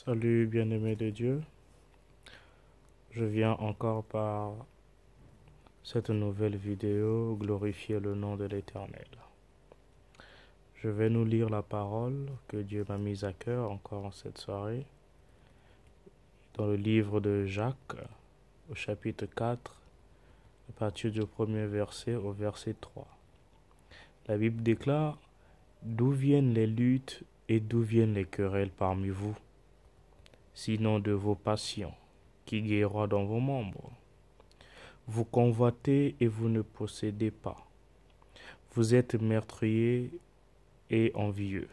Salut bien-aimé de Dieu, je viens encore par cette nouvelle vidéo glorifier le nom de l'Éternel. Je vais nous lire la parole que Dieu m'a mise à cœur encore en cette soirée dans le livre de Jacques au chapitre 4 à partir du premier verset au verset 3. La Bible déclare: d'où viennent les luttes et d'où viennent les querelles parmi vous, sinon de vos passions qui guerroient dans vos membres. Vous convoitez et vous ne possédez pas. Vous êtes meurtriers et envieux,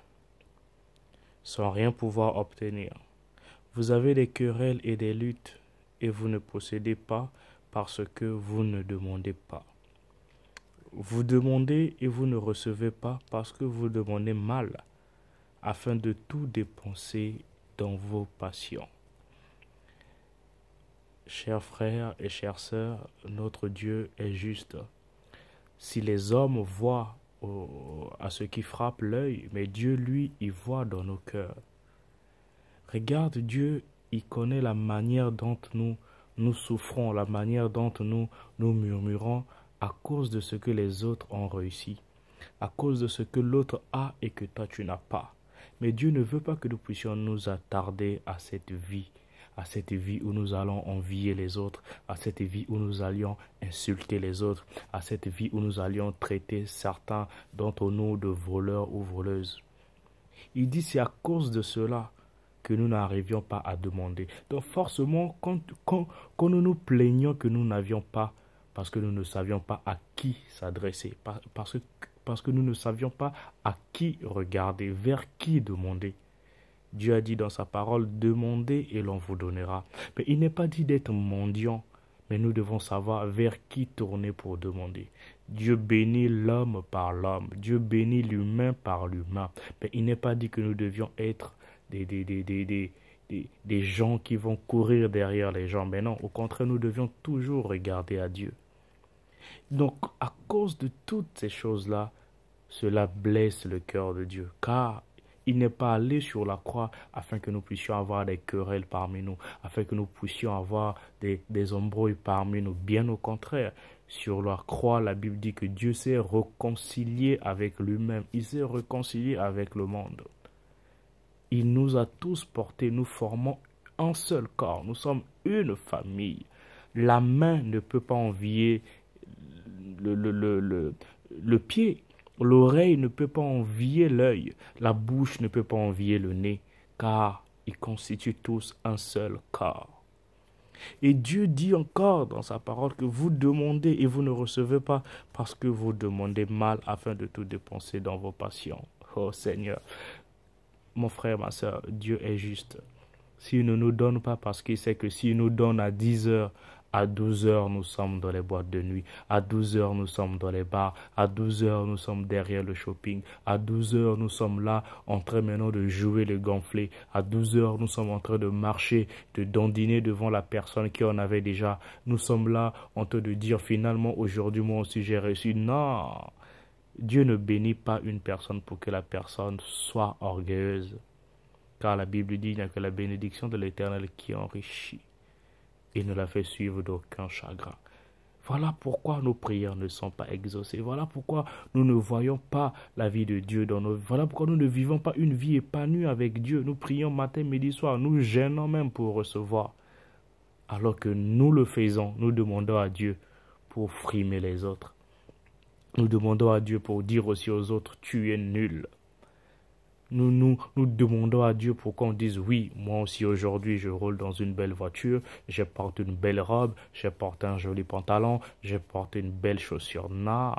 sans rien pouvoir obtenir. Vous avez des querelles et des luttes, et vous ne possédez pas parce que vous ne demandez pas. Vous demandez et vous ne recevez pas parce que vous demandez mal, afin de tout dépenser dans vos passions. Chers frères et chères sœurs, notre Dieu est juste. Si les hommes voient à ce qui frappe l'œil, mais Dieu, lui, il voit dans nos cœurs. Regarde, Dieu, il connaît la manière dont nous souffrons, la manière dont nous murmurons à cause de ce que les autres ont réussi, à cause de ce que l'autre a et que toi tu n'as pas. Mais Dieu ne veut pas que nous puissions nous attarder à cette vie où nous allons envier les autres, à cette vie où nous allions insulter les autres, à cette vie où nous allions traiter certains d'entre nous de voleurs ou voleuses. Il dit c'est à cause de cela que nous n'arrivions pas à demander. Donc forcément, quand nous nous plaignons que nous n'avions pas, parce que nous ne savions pas à qui s'adresser, parce que nous ne savions pas à qui regarder, vers qui demander. Dieu a dit dans sa parole, demandez et l'on vous donnera. Mais il n'est pas dit d'être mendiant, mais nous devons savoir vers qui tourner pour demander. Dieu bénit l'homme par l'homme, Dieu bénit l'humain par l'humain. Mais il n'est pas dit que nous devions être des gens qui vont courir derrière les gens. Mais non, au contraire, nous devions toujours regarder à Dieu. Donc, à cause de toutes ces choses-là, cela blesse le cœur de Dieu, car il n'est pas allé sur la croix afin que nous puissions avoir des querelles parmi nous, afin que nous puissions avoir des embrouilles parmi nous. Bien au contraire, sur la croix, la Bible dit que Dieu s'est réconcilié avec lui-même, il s'est réconcilié avec le monde. Il nous a tous portés, nous formons un seul corps, nous sommes une famille. La main ne peut pas envier le pied. L'oreille ne peut pas envier l'œil, la bouche ne peut pas envier le nez, car ils constituent tous un seul corps. Et Dieu dit encore dans sa parole que vous demandez et vous ne recevez pas parce que vous demandez mal afin de tout dépenser dans vos passions. Oh Seigneur, mon frère, ma soeur, Dieu est juste. S'il ne nous donne pas parce qu'il sait que s'il nous donne à 10 heures, à 12 heures, nous sommes dans les boîtes de nuit. À 12 heures, nous sommes dans les bars. À 12 heures, nous sommes derrière le shopping. À 12 heures, nous sommes là en train maintenant de jouer le gonflé. À 12 heures, nous sommes en train de marcher, de dandiner devant la personne qui en avait déjà. Nous sommes là en train de dire finalement aujourd'hui, moi aussi j'ai réussi. Non, Dieu ne bénit pas une personne pour que la personne soit orgueilleuse. Car la Bible dit qu'il n'y a que la bénédiction de l'Éternel qui enrichit et ne la fait suivre d'aucun chagrin. Voilà pourquoi nos prières ne sont pas exaucées. Voilà pourquoi nous ne voyons pas la vie de Dieu dans nos vies. Voilà pourquoi nous ne vivons pas une vie épanouie avec Dieu. Nous prions matin, midi, soir. Nous gênons même pour recevoir. Alors que nous le faisons, nous demandons à Dieu pour frimer les autres. Nous demandons à Dieu pour dire aussi aux autres, tu es nul. Nous demandons à Dieu pour qu'on dise oui, moi aussi aujourd'hui je roule dans une belle voiture, je porte une belle robe, je porte un joli pantalon, je porte une belle chaussure. Non.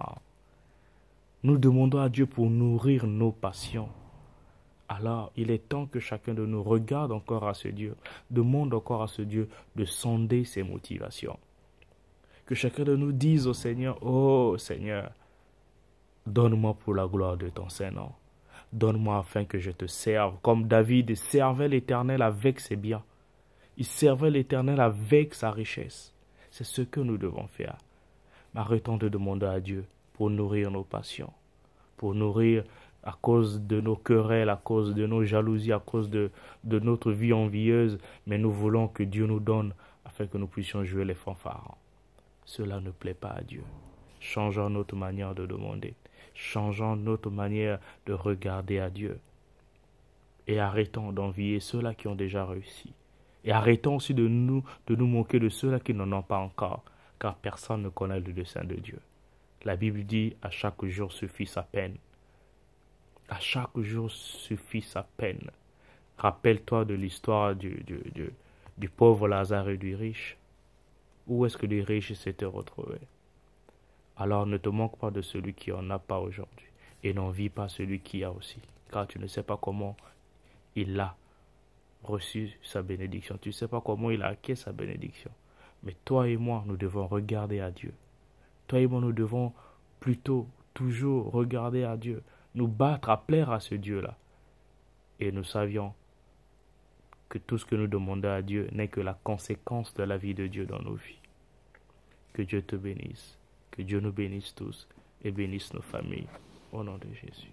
Nous demandons à Dieu pour nourrir nos passions. Alors il est temps que chacun de nous regarde encore à ce Dieu, demande encore à ce Dieu de sonder ses motivations. Que chacun de nous dise au Seigneur, oh Seigneur, donne-moi pour la gloire de ton Saint-Nom. Donne-moi afin que je te serve, comme David servait l'Éternel avec ses biens. Il servait l'Éternel avec sa richesse. C'est ce que nous devons faire. Arrêtons de demander à Dieu pour nourrir nos passions, pour nourrir à cause de nos querelles, à cause de nos jalousies, à cause de notre vie envieuse, mais nous voulons que Dieu nous donne afin que nous puissions jouer les fanfarons. Cela ne plaît pas à Dieu. Changeons notre manière de demander. Changeons notre manière de regarder à Dieu. Et arrêtons d'envier ceux-là qui ont déjà réussi. Et arrêtons aussi de nous moquer de ceux-là qui n'en ont pas encore, car personne ne connaît le dessein de Dieu. La Bible dit, à chaque jour suffit sa peine. À chaque jour suffit sa peine. Rappelle-toi de l'histoire du pauvre Lazare et du riche. Où est-ce que les riches s'étaient retrouvés? Alors ne te moque pas de celui qui n'en a pas aujourd'hui. Et n'envie pas celui qui a aussi. Car tu ne sais pas comment il a reçu sa bénédiction. Tu ne sais pas comment il a acquis sa bénédiction. Mais toi et moi, nous devons regarder à Dieu. Toi et moi, nous devons plutôt toujours regarder à Dieu. Nous battre à plaire à ce Dieu-là. Et nous savions que tout ce que nous demandons à Dieu n'est que la conséquence de la vie de Dieu dans nos vies. Que Dieu te bénisse. Que Dieu nous bénisse tous et bénisse nos familles. Au nom de Jésus.